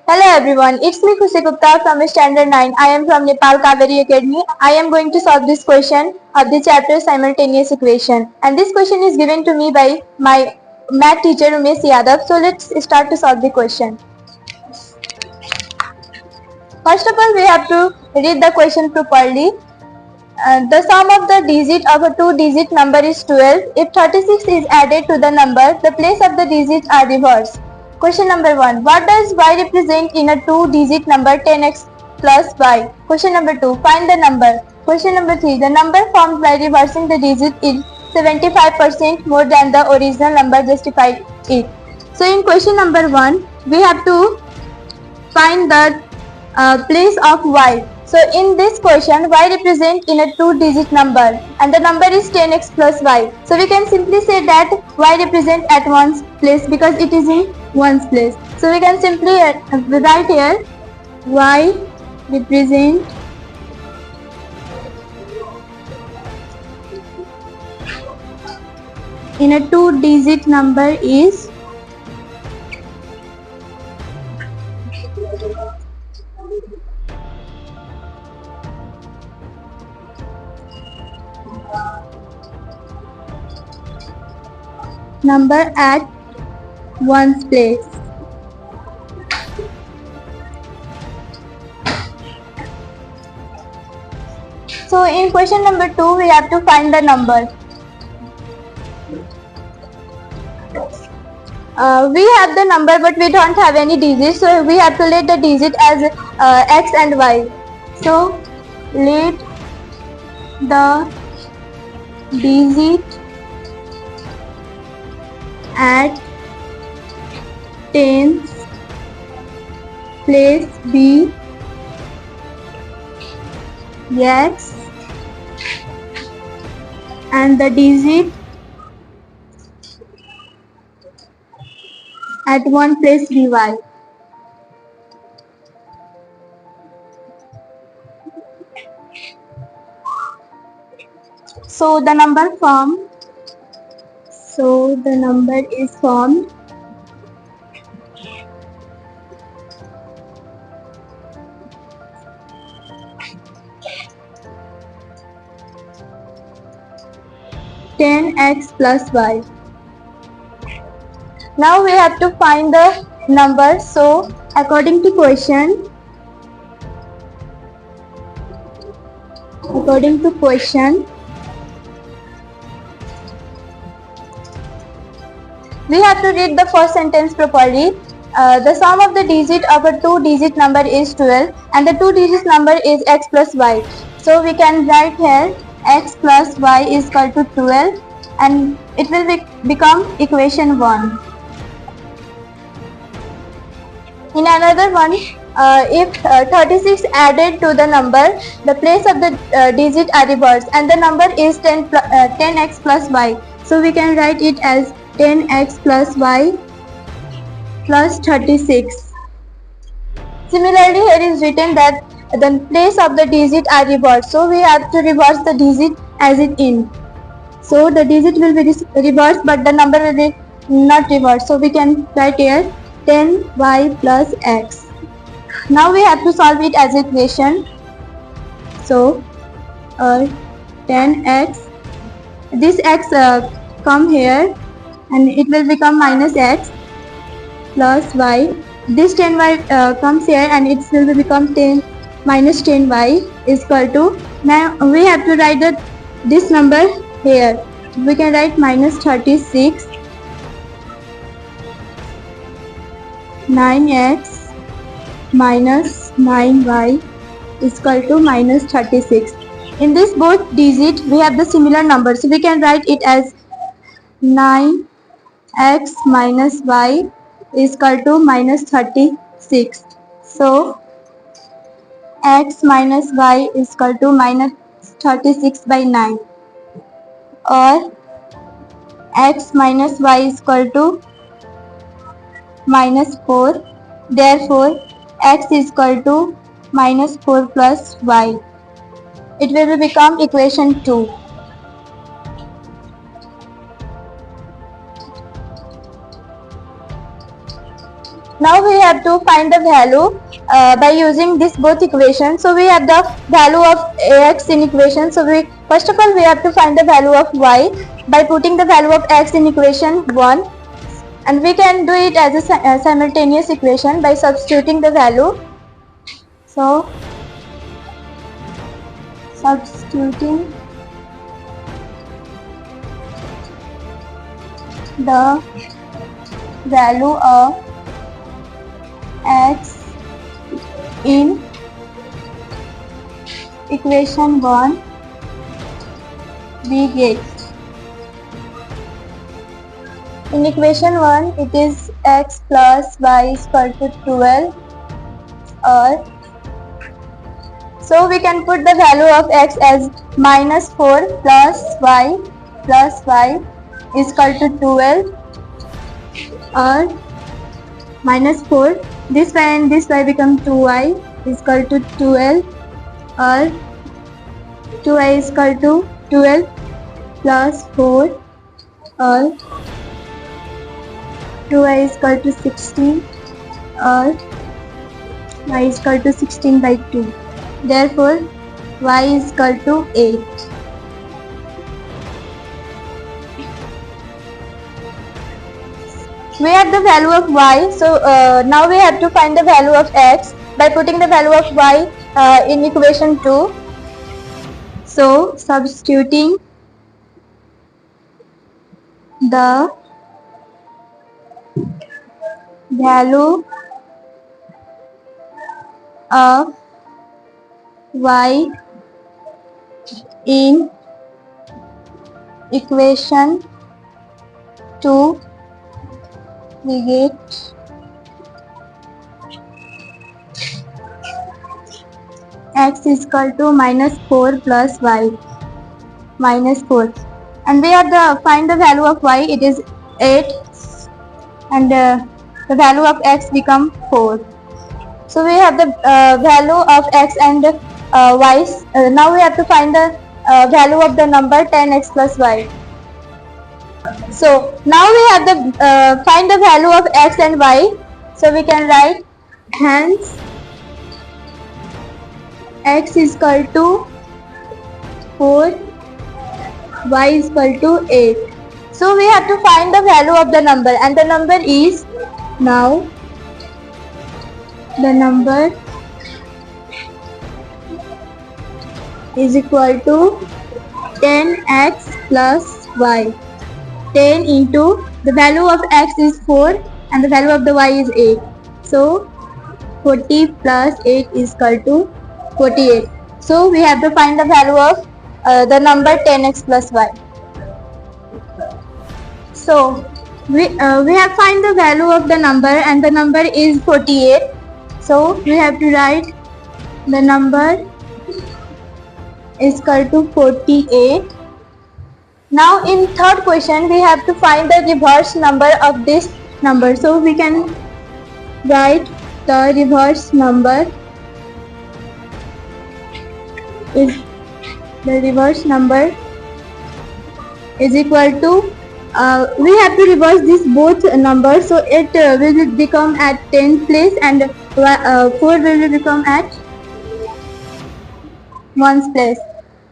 Hello everyone, it's me Khushi Gupta from Standard 9. I am from Nepal Kaveri Academy. I am going to solve this question of the chapter simultaneous equation. And this question is given to me by my math teacher Umesh Yadav. So let's start to solve the question. First of all, we have to read the question properly. The sum of the digit of a two-digit number is 12. If 36 is added to the number, the place of the digits are reversed. Question number 1. What does y represent in a two-digit number 10x plus y? Question number 2. Find the number. Question number 3. The number formed by reversing the digit is 75% more than the original number. Justify it. So in question number 1, we have to find the place of y. So in this question, y represent in a two-digit number and the number is 10x plus y. So we can simply say that y represent at one's place because it is in one's place. So we can simply write here y represent in a two-digit number is number at one's place. So in question number 2, we have to find the number. We have the number but we don't have any digits, so we have to let the digit as x and y. So let the digit at tens place be x and the digit at one place be y. So the number is formed ten x plus y. Now we have to find the number. So according to question, we have to read the first sentence properly. The sum of the digit of a two-digit number is 12 and the two-digit number is x plus y. So we can write here x plus y is equal to 12 and it will become equation 1. In another one, if 36 added to the number, the place of the digit are reversed and the number is 10x plus y. So we can write it as 10x plus y plus 36. Similarly, here is written that the place of the digit are reversed. So we have to reverse the digit as it in. So the digit will be reversed but the number will be not reversed. So we can write here 10y plus x. Now we have to solve it as equation. So 10x, this x come here and it will become minus x plus y. This 10y comes here and it will become 10 minus 10y is equal to, now we have to write this number here. We can write minus 36 9x minus 9y is equal to minus 36. In this both digit we have the similar number, so we can write it as 9x minus y is equal to minus 36. So x minus y is equal to minus 36 by 9 or x minus y is equal to minus 4. Therefore, x is equal to minus 4 plus y. It will become equation 2. Now we have to find the value by using this both equations. So we have the value of x in equation. So we first of all we have to find the value of y by putting the value of x in equation 1, and we can do it as a simultaneous equation by substituting the value. So substituting the value of x in equation 1, we get, in equation 1 it is x plus y is equal to 12, or so we can put the value of x as minus 4 plus y is equal to 12, or minus 4, this y and this y become 2y is equal to 12, or 2y is equal to 12 plus 4, or 2y is equal to 16, or y is equal to 16 by 2. Therefore, y is equal to 8. We have the value of y, so now we have to find the value of x by putting the value of y in equation 2. So substituting the value of y in equation 2, we get x is equal to minus 4 plus y, minus 4, and we have the find the value of y, it is 8, and the value of x become 4. So we have the value of x and y. Now we have to find the value of the number 10x plus y. So now we have the find the value of x and y. So we can write hence x is equal to 4, y is equal to 8. So we have to find the value of the number, and the number is, now the number is equal to 10x plus y. 10 into the value of x is 4 and the value of the y is 8. So 40 plus 8 is equal to 48. So we have to find the value of the number 10x plus y. So we have find the value of the number, and the number is 48. So we have to write the number is equal to 48. Now in third question we have to find the reverse number of this number. So we can write the reverse number is equal to we have to reverse this both numbers, so it will become at 10th place and 4 will become at 1's place.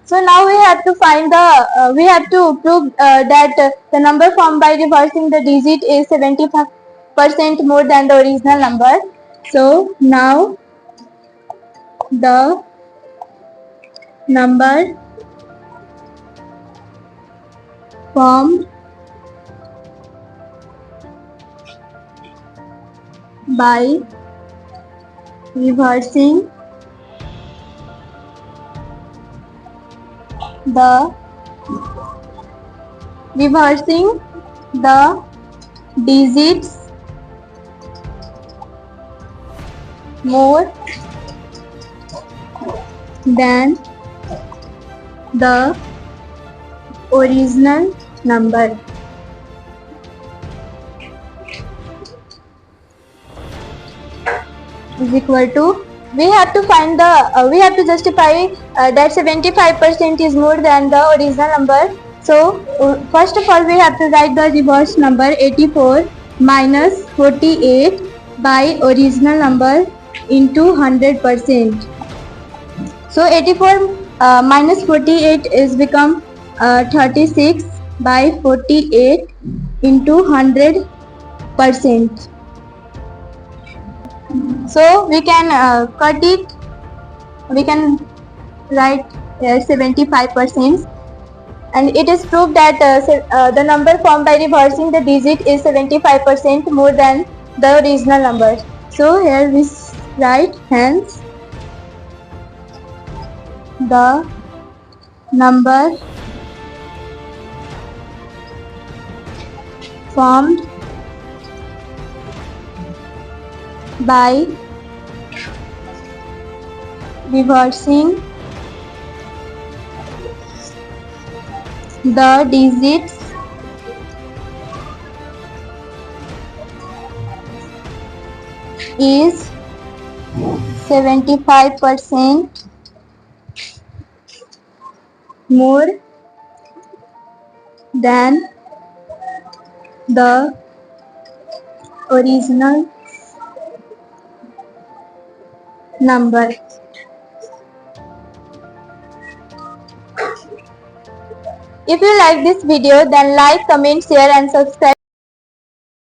So now we have to find the we have to prove that the number formed by reversing the digit is 75% more than the original number. So now the number formed by reversing the digits more than the original number. Is equal to, we have to find the we have to justify that 75% is more than the original number. So first of all we have to write the reverse number 84 minus 48 by original number into 100%. So 84 minus 48 is become 36 by 48 into 100%. So we can cut it. We can write 75%, and it is proved that the number formed by reversing the digit is 75% more than the original number. So here we write, hence the number formed by reversing the digits is 75% more than the original number. If you like this video, then like, comment, share and subscribe.